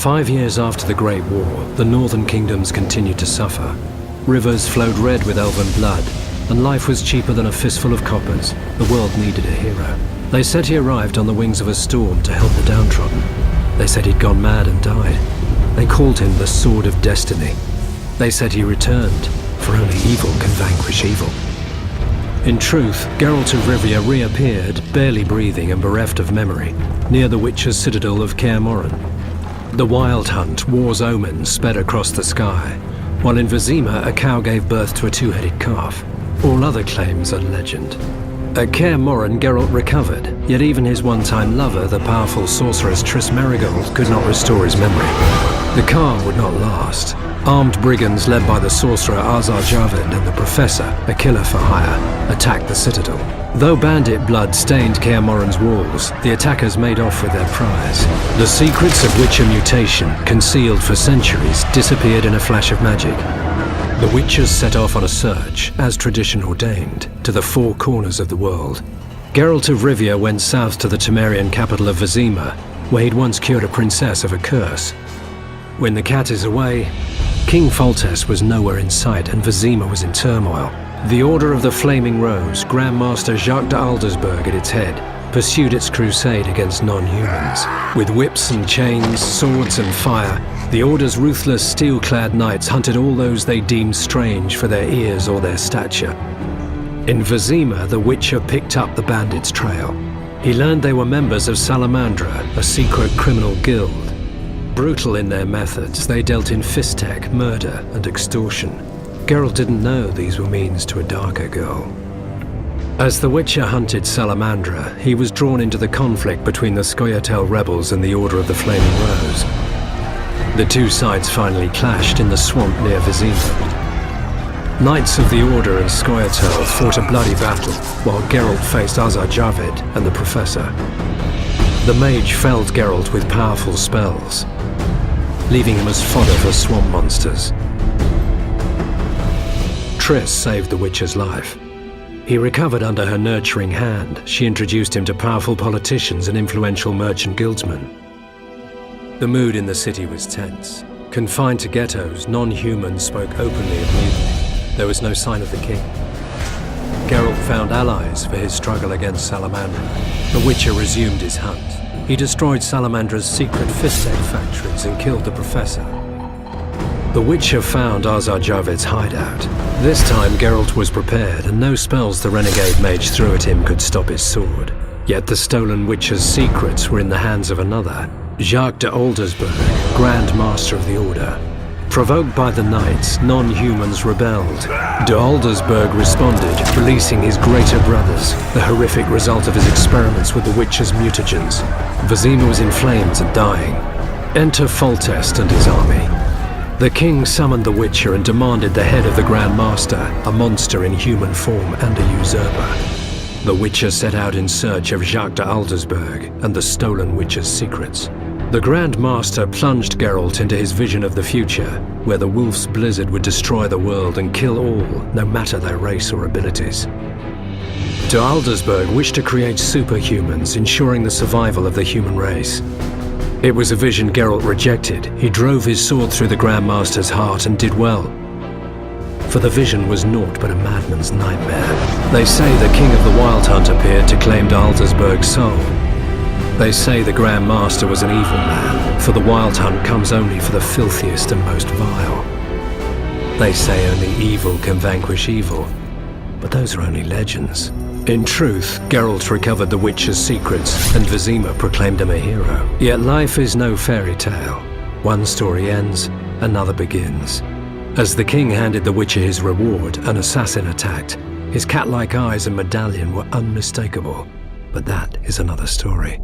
5 years after the Great War, the northern kingdoms continued to suffer. Rivers flowed red with elven blood, and life was cheaper than a fistful of coppers. The world needed a hero. They said he arrived on the wings of a storm to help the downtrodden. They said he'd gone mad and died. They called him the Sword of Destiny. They said he returned, for only evil can vanquish evil. In truth, Geralt of Rivia reappeared, barely breathing and bereft of memory, near the Witcher's citadel of Kaer Morhen. The Wild Hunt, war's omen, sped across the sky, while in Vizima a cow gave birth to a two-headed calf. All other claims are legend. At Kaer Morhen, Geralt recovered, yet even his one-time lover, the powerful sorceress Triss Merigold, could not restore his memory. The calm would not last. Armed brigands led by the sorcerer Azar Javed and the professor, a killer for hire, attacked the citadel. Though bandit blood stained Kaer Morhen's walls, the attackers made off with their prize. The secrets of Witcher mutation, concealed for centuries, disappeared in a flash of magic. The Witchers set off on a search, as tradition ordained, to the four corners of the world. Geralt of Rivia went south to the Temerian capital of Vizima, where he'd once cured a princess of a curse. When the cat is away, King Foltest was nowhere in sight and Vizima was in turmoil. The Order of the Flaming Rose, Grand Master Jacques de Aldersberg at its head, pursued its crusade against non-humans. With whips and chains, swords and fire, the Order's ruthless steel-clad knights hunted all those they deemed strange for their ears or their stature. In Vizima, the Witcher picked up the bandits' trail. He learned they were members of Salamandra, a secret criminal guild. Brutal in their methods, they dealt in fistech, murder, and extortion. Geralt didn't know these were means to a darker goal. As the Witcher hunted Salamandra, he was drawn into the conflict between the Scoia'tael rebels and the Order of the Flaming Rose. The two sides finally clashed in the swamp near Vizima. Knights of the Order and Scoia'tael fought a bloody battle, while Geralt faced Azar Javed and the Professor. The mage felled Geralt with powerful spells, leaving him as fodder for swamp monsters. Triss saved the Witcher's life. He recovered under her nurturing hand. She introduced him to powerful politicians and influential merchant guildsmen. The mood in the city was tense. Confined to ghettos, non-humans spoke openly of mutiny. There was no sign of the king. Geralt found allies for his struggle against Salamandra. The Witcher resumed his hunt. He destroyed Salamandra's secret fistech factories and killed the professor. The Witcher found Azar Javed's hideout. This time Geralt was prepared, and no spells the renegade mage threw at him could stop his sword. Yet the stolen Witcher's secrets were in the hands of another, Jacques de Aldersberg, Grand Master of the Order. Provoked by the Knights, non-humans rebelled. De Aldersberg responded, releasing his greater brothers, the horrific result of his experiments with the Witcher's mutagens. Vizima was in flames and dying. Enter Foltest and his army. The king summoned the Witcher and demanded the head of the Grand Master, a monster in human form and a usurper. The Witcher set out in search of Jacques de Aldersberg and the stolen Witcher's secrets. The Grand Master plunged Geralt into his vision of the future, where the Wolf's Blizzard would destroy the world and kill all, no matter their race or abilities. De Aldersberg wished to create superhumans, ensuring the survival of the human race. It was a vision Geralt rejected. He drove his sword through the Grand Master's heart and did well. For the vision was naught but a madman's nightmare. They say the King of the Wild Hunt appeared to claim de Aldersberg's soul. They say the Grand Master was an evil man, for the Wild Hunt comes only for the filthiest and most vile. They say only evil can vanquish evil, but those are only legends. In truth, Geralt recovered the Witcher's secrets, and Vizima proclaimed him a hero. Yet life is no fairy tale. One story ends, another begins. As the king handed the Witcher his reward, an assassin attacked. His cat-like eyes and medallion were unmistakable, but that is another story.